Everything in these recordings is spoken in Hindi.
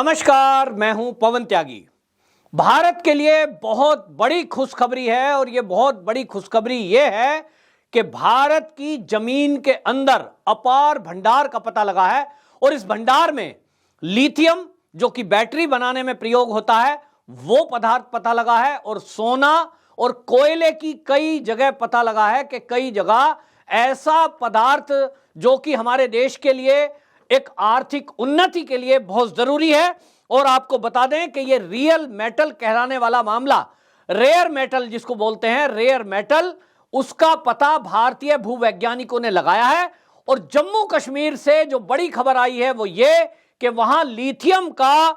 नमस्कार, मैं हूं पवन त्यागी। भारत के लिए बहुत बड़ी खुशखबरी है और यह बहुत बड़ी खुशखबरी यह है कि भारत की जमीन के अंदर अपार भंडार का पता लगा है और इस भंडार में लिथियम, जो कि बैटरी बनाने में प्रयोग होता है, वो पदार्थ पता लगा है और सोना और कोयले की कई जगह पता लगा है कि कई जगह ऐसा पदार्थ जो कि हमारे देश के लिए एक आर्थिक उन्नति के लिए बहुत जरूरी है। और आपको बता दें कि ये रियल मेटल कहलाने वाला मामला, रेयर मेटल जिसको बोलते हैं, रेयर मेटल, उसका पता भारतीय भूवैज्ञानिकों ने लगाया है। और जम्मू कश्मीर से जो बड़ी खबर आई है वो ये कि वहां लिथियम का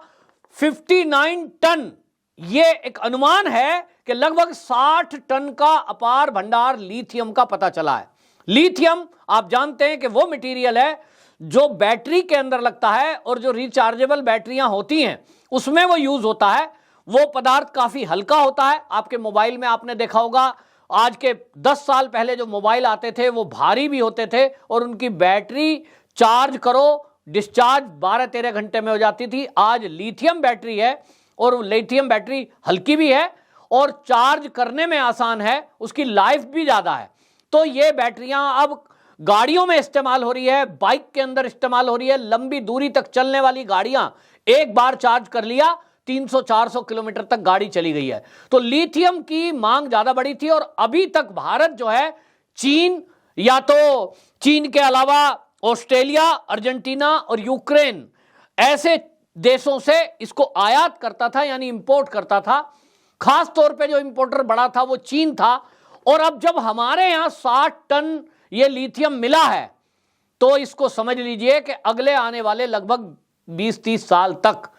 59 टन, ये एक अनुमान है कि लगभग 60 टन का अपार भंडार लिथियम का पता चला है। लिथियम आप जानते हैं कि वो मटेरियल है जो बैटरी के अंदर लगता है और जो रिचार्जेबल बैटरियां होती हैं उसमें वो यूज होता है। वो पदार्थ काफी हल्का होता है। आपके मोबाइल में आपने देखा होगा, आज के 10 साल पहले जो मोबाइल आते थे वो भारी भी होते थे और उनकी बैटरी चार्ज करो डिस्चार्ज 12-13 घंटे में हो जाती थी। आज लिथियम बैटरी है और लिथियम बैटरी हल्की भी है और चार्ज करने में आसान है, उसकी लाइफ भी ज्यादा है। तो ये बैटरियां अब गाड़ियों में इस्तेमाल हो रही है, बाइक के अंदर इस्तेमाल हो रही है। लंबी दूरी तक चलने वाली गाड़ियां एक बार चार्ज कर लिया 300-400 किलोमीटर तक गाड़ी चली गई है। तो लिथियम की मांग ज्यादा बड़ी थी और अभी तक भारत जो है चीन, या तो चीन के अलावा ऑस्ट्रेलिया, अर्जेंटीना और यूक्रेन, ऐसे देशों से इसको आयात करता था, यानी इंपोर्ट करता था। खास तौर पे जो इंपोर्टर बड़ा था वो चीन था। और अब जब हमारे यहां 60 टन ये लिथियम मिला है तो इसको समझ लीजिए कि अगले आने वाले लगभग 20-30 साल तक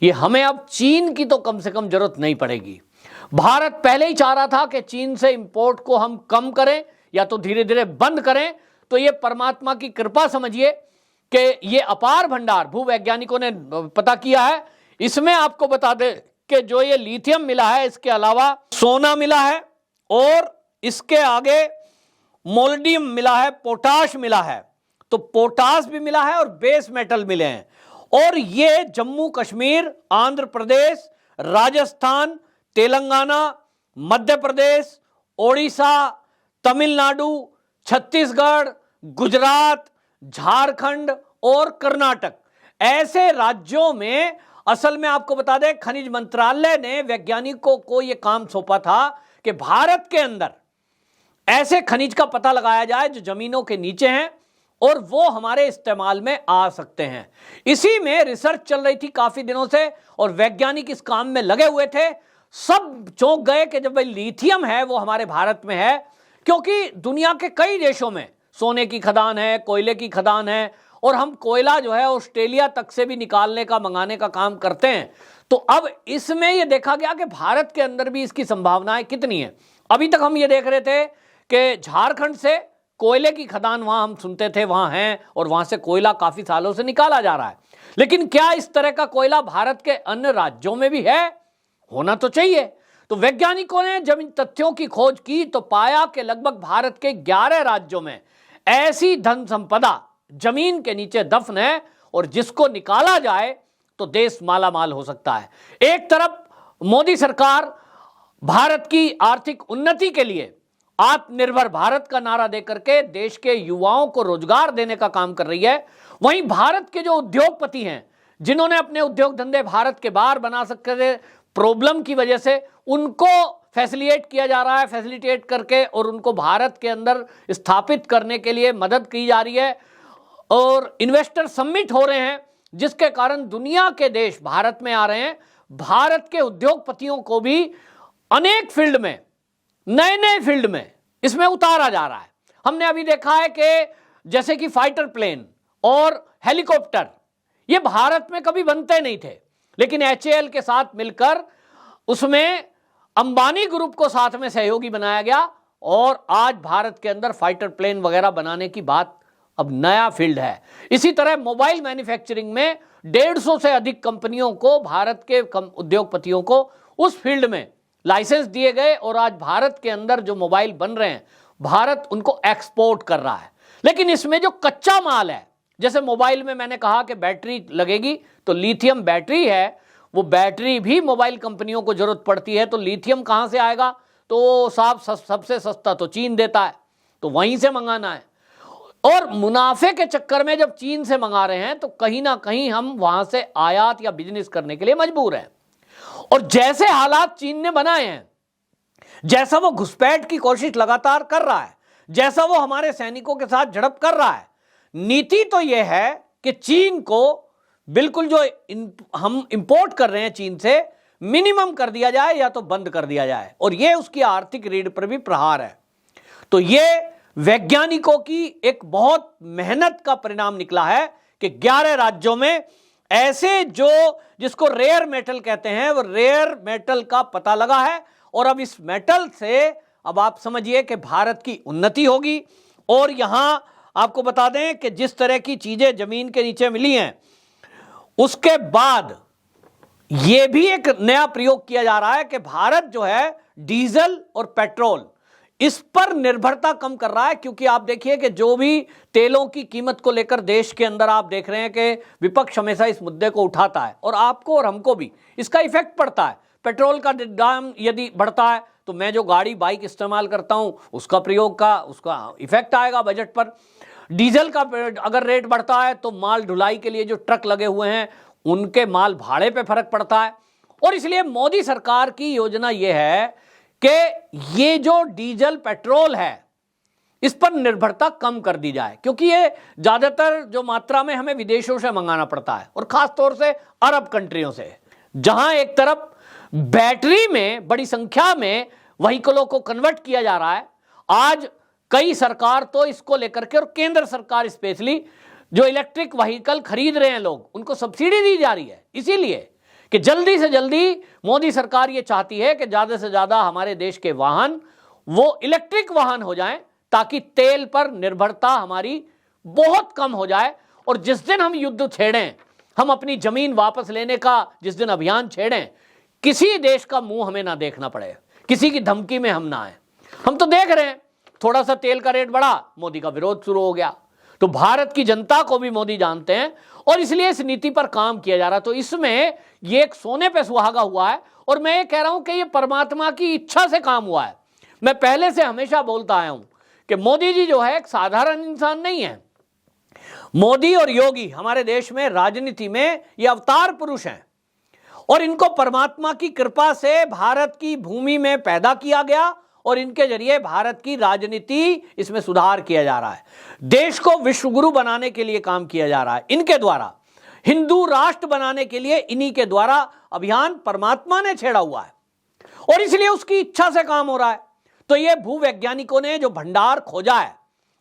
ये हमें अब चीन की तो कम से कम जरूरत नहीं पड़ेगी। भारत पहले ही चाह रहा था कि चीन से इंपोर्ट को हम कम करें या तो धीरे धीरे बंद करें। तो ये परमात्मा की कृपा समझिए कि ये अपार भंडार भूवैज्ञानिकों ने पता किया है। इसमें आपको बता दें कि जो ये लिथियम मिला है, इसके अलावा सोना मिला है और इसके आगे मोल्डियम मिला है, पोटाश मिला है। तो पोटाश भी मिला है और बेस मेटल मिले हैं। और ये जम्मू कश्मीर, आंध्र प्रदेश, राजस्थान, तेलंगाना, मध्य प्रदेश, ओडिशा, तमिलनाडु, छत्तीसगढ़, गुजरात, झारखंड और कर्नाटक, ऐसे राज्यों में असल में आपको बता दें खनिज मंत्रालय ने वैज्ञानिकों को यह काम सौंपा था कि भारत के अंदर ऐसे खनिज का पता लगाया जाए जो जमीनों के नीचे हैं और वो हमारे इस्तेमाल में आ सकते हैं। इसी में रिसर्च चल रही थी काफी दिनों से और वैज्ञानिक इस काम में लगे हुए थे। सब चौंक गए कि जब भाई लिथियम है वो हमारे भारत में है, क्योंकि दुनिया के कई देशों में सोने की खदान है, कोयले की खदान है और हम कोयला जो है ऑस्ट्रेलिया तक से भी निकालने का, मंगाने का काम करते हैं। तो अब इसमें यह देखा गया कि भारत के अंदर भी इसकी संभावनाएं कितनी है। अभी तक हम ये देख रहे थे कि झारखंड से कोयले की खदान वहां हम सुनते थे वहां है और वहां से कोयला काफी सालों से निकाला जा रहा है, लेकिन क्या इस तरह का कोयला भारत के अन्य राज्यों में भी है? होना तो चाहिए। तो वैज्ञानिकों ने जब इन तथ्यों की खोज की तो पाया कि लगभग भारत के 11 राज्यों में ऐसी धन संपदा जमीन के नीचे दफन है और जिसको निकाला जाए तो देश माला माल हो सकता है। एक तरफ मोदी सरकार भारत की आर्थिक उन्नति के लिए आत्मनिर्भर भारत का नारा देकर के देश के युवाओं को रोजगार देने का काम कर रही है। वहीं भारत के जो उद्योगपति हैं, जिन्होंने अपने उद्योग धंधे भारत के बाहर बना सकते थे, प्रॉब्लम की वजह से उनको फैसिलिटेट किया जा रहा है, फैसिलिटेट करके और उनको भारत के अंदर स्थापित करने के लिए मदद की जा रही है और इन्वेस्टर समिट हो रहे हैं, जिसके कारण दुनिया के देश भारत में आ रहे हैं। भारत के उद्योगपतियों को भी अनेक फील्ड में, नए नए फील्ड में इसमें उतारा जा रहा है। हमने अभी देखा है कि जैसे कि फाइटर प्लेन और हेलीकॉप्टर, ये भारत में कभी बनते नहीं थे, लेकिन HAL के साथ मिलकर उसमें अंबानी ग्रुप को साथ में सहयोगी बनाया गया और आज भारत के अंदर फाइटर प्लेन वगैरह बनाने की बात अब नया फील्ड है। इसी तरह मोबाइल मैन्युफैक्चरिंग में 150 से अधिक कंपनियों को, भारत के उद्योगपतियों को उस फील्ड में लाइसेंस दिए गए और आज भारत के अंदर जो मोबाइल बन रहे हैं भारत उनको एक्सपोर्ट कर रहा है। लेकिन इसमें जो कच्चा माल है, जैसे मोबाइल में मैंने कहा कि बैटरी लगेगी, तो लिथियम बैटरी है, वो बैटरी भी मोबाइल कंपनियों को जरूरत पड़ती है, तो लिथियम कहां से आएगा? तो साहब सबसे सस्ता तो चीन देता है, तो वहीं से मंगाना है। और मुनाफे के चक्कर में जब चीन से मंगा रहे हैं तो कहीं ना कहीं हम वहां से आयात या बिजनेस करने के लिए मजबूर हैं। और जैसे हालात चीन ने बनाए हैं, जैसा वो घुसपैठ की कोशिश लगातार कर रहा है, जैसा वो हमारे सैनिकों के साथ झड़प कर रहा है, नीति तो यह है कि चीन को बिल्कुल जो हम इंपोर्ट कर रहे हैं चीन से मिनिमम कर दिया जाए या तो बंद कर दिया जाए, और यह उसकी आर्थिक रीढ़ पर भी प्रहार है। तो यह वैज्ञानिकों की एक बहुत मेहनत का परिणाम निकला है कि 11 राज्यों में ऐसे जो जिसको रेयर मेटल कहते हैं, वो रेयर मेटल का पता लगा है। और अब इस मेटल से अब आप समझिए कि भारत की उन्नति होगी। और यहां आपको बता दें कि जिस तरह की चीजें जमीन के नीचे मिली हैं, उसके बाद यह भी एक नया प्रयोग किया जा रहा है कि भारत जो है डीजल और पेट्रोल, इस पर निर्भरता कम कर रहा है। क्योंकि आप देखिए कि जो भी तेलों की कीमत को लेकर देश के अंदर आप देख रहे हैं कि विपक्ष हमेशा इस मुद्दे को उठाता है, और आपको और हमको भी इसका इफेक्ट पड़ता है। पेट्रोल का दाम यदि बढ़ता है तो मैं जो गाड़ी बाइक इस्तेमाल करता हूं उसका प्रयोग का उसका इफेक्ट आएगा बजट पर। डीजल का अगर रेट बढ़ता है तो माल ढुलाई के लिए जो ट्रक लगे हुए हैं उनके माल भाड़े पे फर्क पड़ता है। और इसलिए मोदी सरकार की योजना यह है कि ये जो डीजल पेट्रोल है इस पर निर्भरता कम कर दी जाए, क्योंकि ये ज्यादातर जो मात्रा में हमें विदेशों से मंगाना पड़ता है, और खास तौर से अरब कंट्रियों से, जहां एक तरफ बैटरी में बड़ी संख्या में व्हीकलों को कन्वर्ट किया जा रहा है। आज कई सरकार तो इसको लेकर के, और केंद्र सरकार स्पेशली, जो इलेक्ट्रिक व्हीकल खरीद रहे हैं लोग, उनको सब्सिडी दी जा रही है, इसीलिए कि जल्दी से जल्दी मोदी सरकार ये चाहती है कि ज्यादा से ज्यादा हमारे देश के वाहन वो इलेक्ट्रिक वाहन हो जाएं, ताकि तेल पर निर्भरता हमारी बहुत कम हो जाए। और जिस दिन हम युद्ध छेड़ें, हम अपनी जमीन वापस लेने का जिस दिन अभियान छेड़ें, किसी देश का मुंह हमें ना देखना पड़े, किसी की धमकी में हम ना आए। हम तो देख रहे हैं, थोड़ा सा तेल का रेट बढ़ा, मोदी का विरोध शुरू हो गया। तो भारत की जनता को भी मोदी जानते हैं, और इसलिए इस नीति पर काम किया जा रहा है। तो इसमें ये एक सोने पे सुहागा हुआ है, और मैं ये कह रहा हूं कि ये परमात्मा की इच्छा से काम हुआ है। मैं पहले से हमेशा बोलता आया हूं कि मोदी जी जो है एक साधारण इंसान नहीं है। मोदी और योगी हमारे देश में राजनीति में ये अवतार पुरुष हैं, और इनको परमात्मा की कृपा से भारत की भूमि में पैदा किया गया, और इनके जरिए भारत की राजनीति इसमें सुधार किया जा रहा है। देश को विश्वगुरु बनाने के लिए काम किया जा रहा है इनके द्वारा। हिंदू राष्ट्र बनाने के लिए इन्हीं के द्वारा अभियान परमात्मा ने छेड़ा हुआ है, और इसलिए उसकी इच्छा से काम हो रहा है। तो ये भूवैज्ञानिकों ने जो भंडार खोजा है,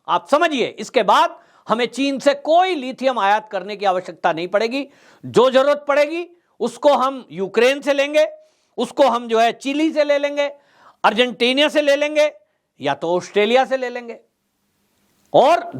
आप समझिए, इसके बाद हमें चीन से कोई लिथियम आयात करने की आवश्यकता नहीं पड़ेगी। जो जरूरत पड़ेगी उसको हम यूक्रेन से लेंगे, उसको हम जो है चिली से ले लेंगे, अर्जेंटीना से ले लेंगे, या तो ऑस्ट्रेलिया से ले लेंगे। और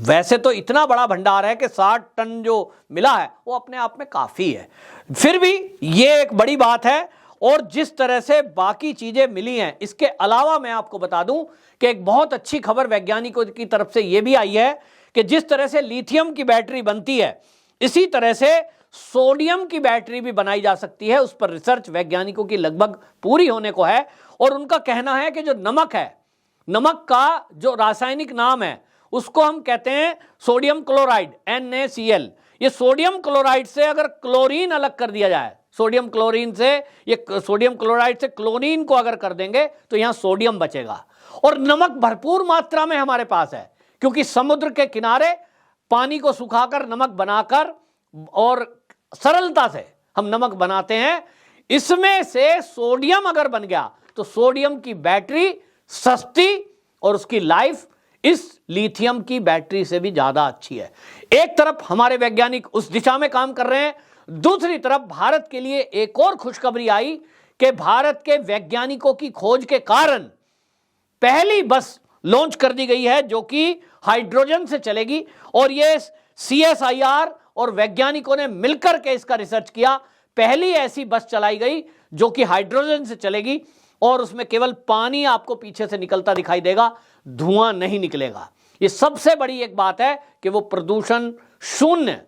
वैसे तो इतना बड़ा भंडार है कि 60 टन जो मिला है वो अपने आप में काफी है। फिर भी ये एक बड़ी बात है। और जिस तरह से बाकी चीजें मिली हैं, इसके अलावा मैं आपको बता दूं कि एक बहुत अच्छी खबर वैज्ञानिकों की तरफ से यह भी आई है कि जिस तरह से लिथियम की बैटरी बनती है, इसी तरह से सोडियम की बैटरी भी बनाई जा सकती है। उस पर रिसर्च वैज्ञानिकों की लगभग पूरी होने को है, और उनका कहना है कि जो नमक है, नमक का जो रासायनिक नाम है उसको हम कहते हैं सोडियम क्लोराइड, NaCl। ये सोडियम क्लोराइड से अगर क्लोरीन अलग कर दिया जाए, सोडियम क्लोरीन से, ये सोडियम क्लोराइड से क्लोरीन को अगर कर देंगे तो यहां सोडियम बचेगा। और नमक भरपूर मात्रा में हमारे पास है, क्योंकि समुद्र के किनारे पानी को सुखाकर नमक बनाकर और सरलता से हम नमक बनाते हैं। इसमें से सोडियम अगर बन गया तो सोडियम की बैटरी सस्ती, और उसकी लाइफ इस लिथियम की बैटरी से भी ज्यादा अच्छी है। एक तरफ हमारे वैज्ञानिक उस दिशा में काम कर रहे हैं, दूसरी तरफ भारत के लिए एक और खुशखबरी आई कि भारत के वैज्ञानिकों की खोज के कारण पहली बस लॉन्च कर दी गई है जो कि हाइड्रोजन से चलेगी। और ये CSIR और वैज्ञानिकों ने मिलकर के इसका रिसर्च किया। पहली ऐसी बस चलाई गई जो कि हाइड्रोजन से चलेगी, और उसमें केवल पानी आपको पीछे से निकलता दिखाई देगा, धुआं नहीं निकलेगा। ये सबसे बड़ी एक बात है कि वो प्रदूषण शून्य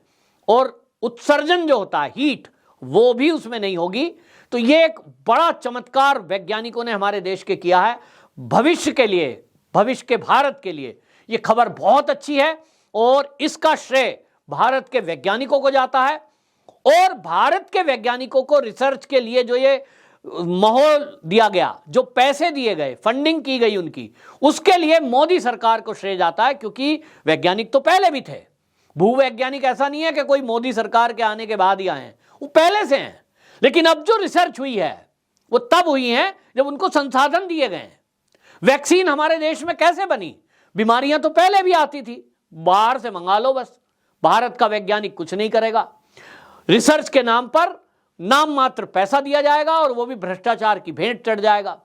और उत्सर्जन जो होता है हीट, वो भी उसमें नहीं होगी। तो ये एक बड़ा चमत्कार वैज्ञानिकों ने हमारे देश के किया है। भविष्य के लिए, भविष्य के भारत के लिए ये खबर बहुत अच्छी है और इसका श्रेय भारत के वैज्ञानिकों को जाता है। और भारत के वैज्ञानिकों को रिसर्च के लिए जो ये माहौल दिया गया, जो पैसे दिए गए, फंडिंग की गई उनकी, उसके लिए मोदी सरकार को श्रेय जाता है, क्योंकि वैज्ञानिक तो पहले भी थे। भूवैज्ञानिक ऐसा नहीं है कि कोई मोदी सरकार के आने के बाद ही आए हैं, वो पहले से हैं। लेकिन अब जो रिसर्च हुई है वो तब हुई है जब उनको संसाधन दिए गए। वैक्सीन हमारे देश में कैसे बनी? बीमारियां तो पहले भी आती थी, बाहर से मंगा लो बस। भारत का वैज्ञानिक कुछ नहीं करेगा। रिसर्च के नाम पर नाम मात्र पैसा दिया जाएगा और वो भी भ्रष्टाचार की भेंट चढ़ जाएगा।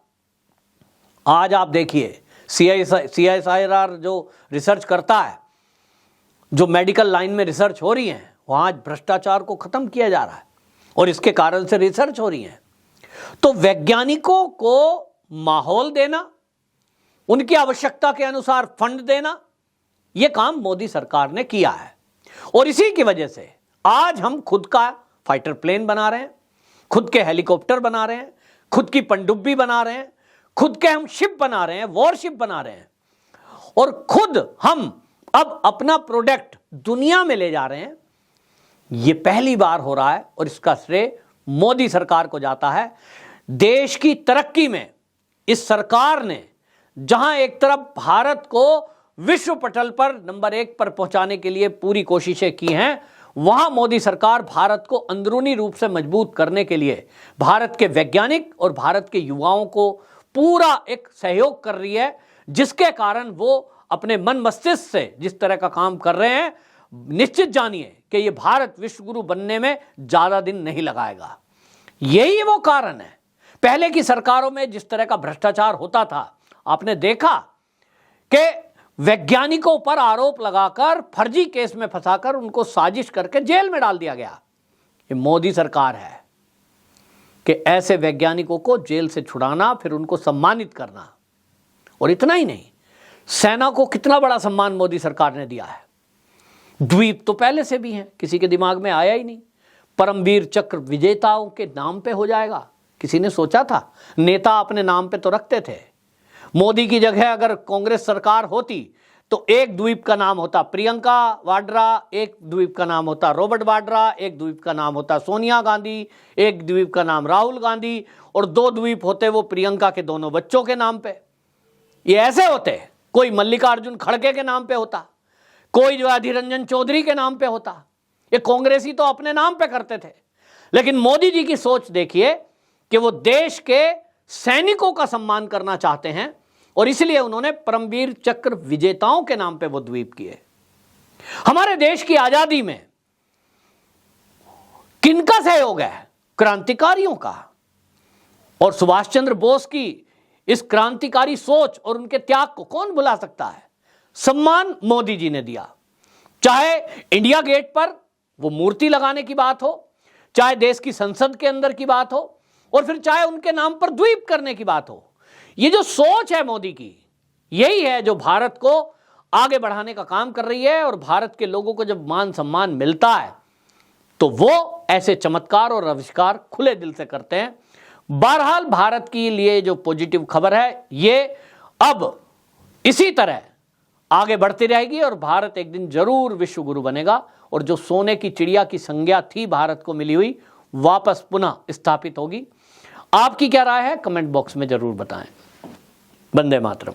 आज आप देखिए CSIR जो रिसर्च करता है, जो मेडिकल लाइन में रिसर्च हो रही है, वहां आज भ्रष्टाचार को खत्म किया जा रहा है और इसके कारण से रिसर्च हो रही है। तो वैज्ञानिकों को माहौल देना, उनकी आवश्यकता के अनुसार फंड देना, यह काम मोदी सरकार ने किया है। और इसी की वजह से आज हम खुद का फाइटर प्लेन बना रहे हैं, खुद के हेलीकॉप्टर बना रहे हैं, खुद की पनडुब्बी बना रहे हैं, खुद के हम शिप बना रहे हैं, वॉरशिप बना रहे हैं, और खुद हम अब अपना प्रोडक्ट दुनिया में ले जा रहे हैं। यह पहली बार हो रहा है और इसका श्रेय मोदी सरकार को जाता है। देश की तरक्की में इस सरकार ने जहां एक तरफ भारत को विश्व पटल पर नंबर 1 पर पहुंचाने के लिए पूरी कोशिशें की हैं, वहां मोदी सरकार भारत को अंदरूनी रूप से मजबूत करने के लिए भारत के वैज्ञानिक और भारत के युवाओं को पूरा एक सहयोग कर रही है, जिसके कारण वो अपने मन मस्तिष्क से जिस तरह का काम कर रहे हैं, निश्चित जानिए कि ये भारत विश्व गुरु बनने में ज्यादा दिन नहीं लगाएगा। यही वो कारण है। पहले की सरकारों में जिस तरह का भ्रष्टाचार होता था, आपने देखा कि वैज्ञानिकों पर आरोप लगाकर फर्जी केस में फंसाकर उनको साजिश करके जेल में डाल दिया गया। ये मोदी सरकार है कि ऐसे वैज्ञानिकों को जेल से छुड़ाना, फिर उनको सम्मानित करना। और इतना ही नहीं, सेना को कितना बड़ा सम्मान मोदी सरकार ने दिया है। द्वीप तो पहले से भी हैं, किसी के दिमाग में आया ही नहीं। परमवीर चक्र विजेताओं के नाम पे हो जाएगा, किसी ने सोचा था? नेता अपने नाम पे तो रखते थे। मोदी की जगह अगर कांग्रेस सरकार होती तो एक द्वीप का नाम होता प्रियंका वाड्रा, एक द्वीप का नाम होता रॉबर्ट वाड्रा, एक द्वीप का नाम होता सोनिया गांधी, एक द्वीप का नाम राहुल गांधी, और 2 द्वीप होते वो प्रियंका के दोनों बच्चों के नाम पे। ये ऐसे होते, कोई मल्लिकार्जुन खड़गे के नाम पे होता, कोई जो अधीर रंजन चौधरी के नाम पे होता। ये कांग्रेसी तो अपने नाम पे करते थे। लेकिन मोदी जी की सोच देखिए कि वो देश के सैनिकों का सम्मान करना चाहते हैं और इसलिए उन्होंने परमवीर चक्र विजेताओं के नाम पे वो द्वीप किए। हमारे देश की आजादी में किनका सहयोग है? क्रांतिकारियों का। और सुभाष चंद्र बोस की इस क्रांतिकारी सोच और उनके त्याग को कौन भुला सकता है? सम्मान मोदी जी ने दिया। चाहे इंडिया गेट पर वो मूर्ति लगाने की बात हो, चाहे देश की संसद के अंदर की बात हो, और फिर चाहे उनके नाम पर द्वीप करने की बात हो। ये जो सोच है मोदी की, यही है जो भारत को आगे बढ़ाने का काम कर रही है। और भारत के लोगों को जब मान सम्मान मिलता है तो वो ऐसे चमत्कार और आविष्कार खुले दिल से करते हैं। बहरहाल भारत के लिए जो पॉजिटिव खबर है, ये अब इसी तरह आगे बढ़ती रहेगी और भारत एक दिन जरूर विश्व गुरु बनेगा और जो सोने की चिड़िया की संज्ञा थी भारत को मिली हुई, वापस पुनः स्थापित होगी। आपकी क्या राय है? कमेंट बॉक्स में जरूर बताएं। वंदे मातरम।